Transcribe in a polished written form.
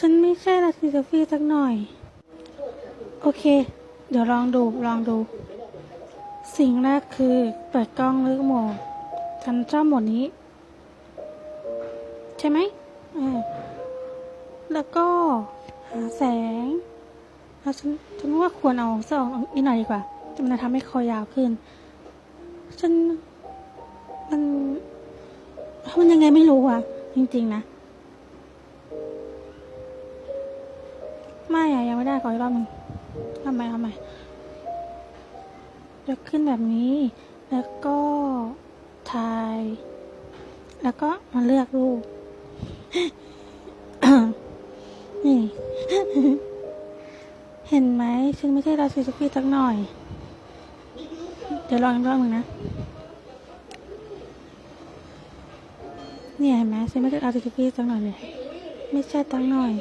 ฉันไม่ใช่ราชินีโซฟี่สักหน่อยโอเคเดี๋ยวลองดูสิ่งแรกคือเปิดกล้องเลือกโหมดฉันชอบโหมดนี้ใช่ไหมแล้วก็หาแสงแล้วฉันว่าควรเอาเสื้อออกนิดหน่อยดีกว่ามันจะทำให้คอยาวขึ้นมันยังไงไม่รู้อ่ะจริงๆนะไม่อะยังไม่ได้ขออีกรอบนึงทำไมจะขึ้นแบบนี้แล้วก็ถ่ายแล้วก็มาเลือกรูป นี่ เห็นไหมฉันไม่ใช่ราชินีโซฟี่สักหน่อยเดี๋ยวลองอีกรอบนึงนะเนี่ยเห็นไหมฉันไม่ใช่ราชินีโซฟี่สักหน่อยเลยไม่ใช่ตั้งหน่อย